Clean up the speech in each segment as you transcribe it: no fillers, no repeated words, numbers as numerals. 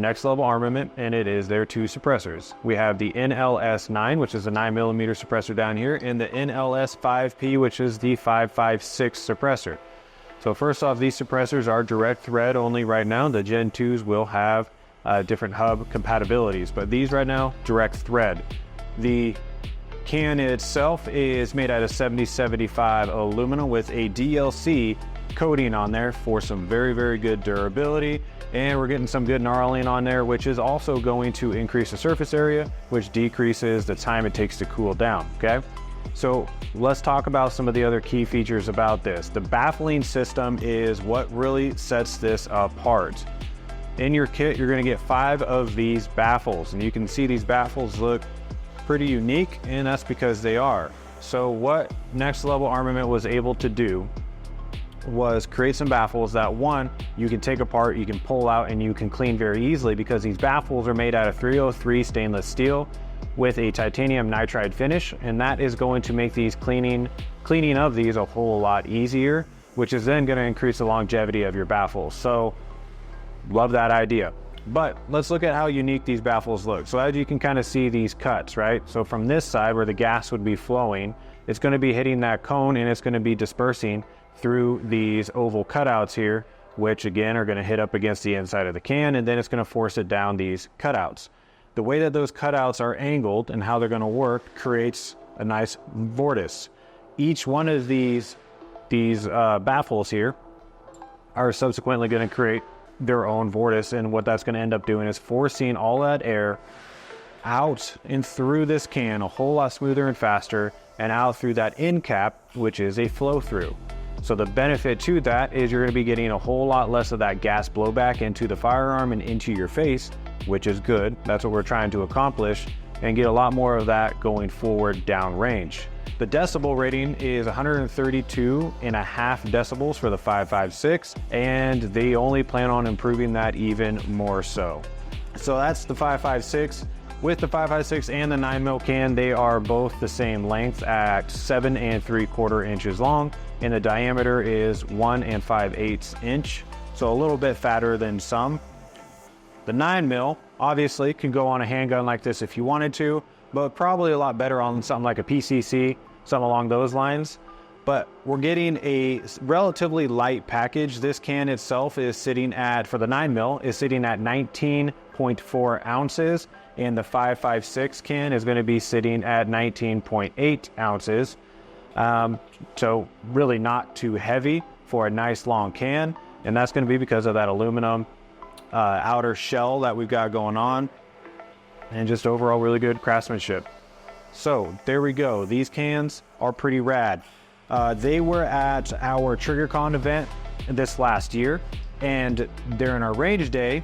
Next Level Armament, and it is their two suppressors. We have the NLS9, which is a 9mm suppressor down here, and the NLS5P, which is the 5.56 suppressor. So first off, these suppressors are direct thread only right now. The Gen 2s will have different hub compatibilities, but these right now, direct thread. The can itself is made out of 7075 aluminum with a DLC coating on there for some very, very good durability. And we're getting some good knurling on there, which is also going to increase the surface area, which decreases the time it takes to cool down, okay? So let's talk about some of the other key features about this. The baffling system is what really sets this apart. In your kit, you're gonna get 5 of these baffles, and you can see these baffles look pretty unique, and that's because they are. So what Next Level Armament was able to do was create some baffles that, one, you can take apart, you can pull out, and you can clean very easily, because these baffles are made out of 303 stainless steel with a titanium nitride finish, and that is going to make these cleaning of these a whole lot easier, which is then going to increase the longevity of your baffles. So love that idea. But let's look at how unique these baffles look. So as you can kind of see these cuts, right? So from this side where the gas would be flowing, it's going to be hitting that cone, and it's going to be dispersing through these oval cutouts here, which again are going to hit up against the inside of the can, and then it's going to force it down these cutouts. The way that those cutouts are angled and how they're going to work creates a nice vortice. Each one of these baffles here are subsequently going to create their own vortice, and what that's going to end up doing is forcing all that air out and through this can a whole lot smoother and faster, and out through that end cap, which is a flow through. So the benefit to that is you're going to be getting a whole lot less of that gas blowback into the firearm and into your face, which is good. That's what we're trying to accomplish, and get a lot more of that going forward downrange. The decibel rating is 132.5 decibels for the 5.56, and they only plan on improving that even more so. So that's the 5.56. With the 5.56 and the 9mm can, they are both the same length at 7 3/4 inches long, and the diameter is 1 5/8 inch, so a little bit fatter than some. The 9mm obviously can go on a handgun like this if you wanted to, but probably a lot better on something like a PCC, something along those lines. But we're getting a relatively light package. This can itself is sitting at, for the 9mm, is sitting at 19.4 ounces, and the 5.56 can is going to be sitting at 19.8 ounces. So really not too heavy for a nice long can, and that's going to be because of that aluminum outer shell that we've got going on, and just overall really good craftsmanship. So there we go. These cans are pretty rad. They were at our TriggerCon event this last year, and during our range day,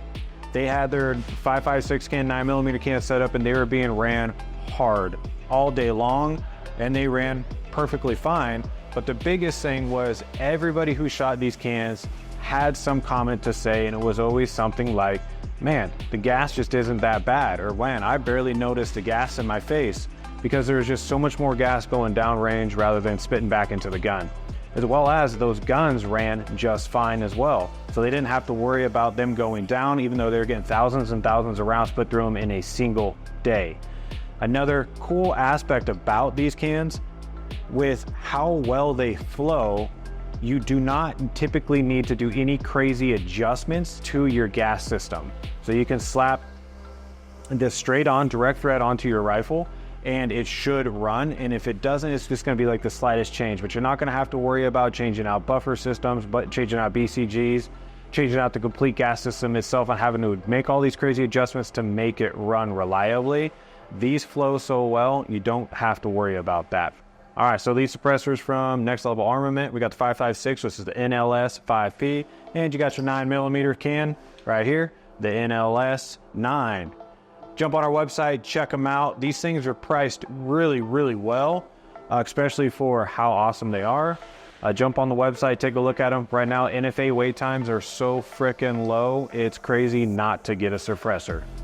they had their 5.56 can, 9mm can set up, and they were being ran hard all day long, and they ran perfectly fine. But the biggest thing was everybody who shot these cans had some comment to say, and it was always something like, man, the gas just isn't that bad, or man, I barely noticed the gas in my face, because there was just so much more gas going downrange rather than spitting back into the gun. As well as those guns ran just fine as well. So they didn't have to worry about them going down, even though they're getting thousands and thousands of rounds put through them in a single day. Another cool aspect about these cans, with how well they flow, you do not typically need to do any crazy adjustments to your gas system. So you can slap this straight on, direct thread onto your rifle, and it should run. And if it doesn't, it's just going to be like the slightest change, but you're not going to have to worry about changing out buffer systems, but changing out BCGs, changing out the complete gas system itself, and having to make all these crazy adjustments to make it run reliably. These flow so well, you don't have to worry about that. All right, so these suppressors from Next Level Armament, we got the 5.56, which is the NLS5P, and you got your 9mm can right here, the NLS9. Jump on our website, check them out. These things are priced really, really well, especially for how awesome they are. Jump on the website, take a look at them. Right now, NFA wait times are so freaking low, it's crazy not to get a suppressor.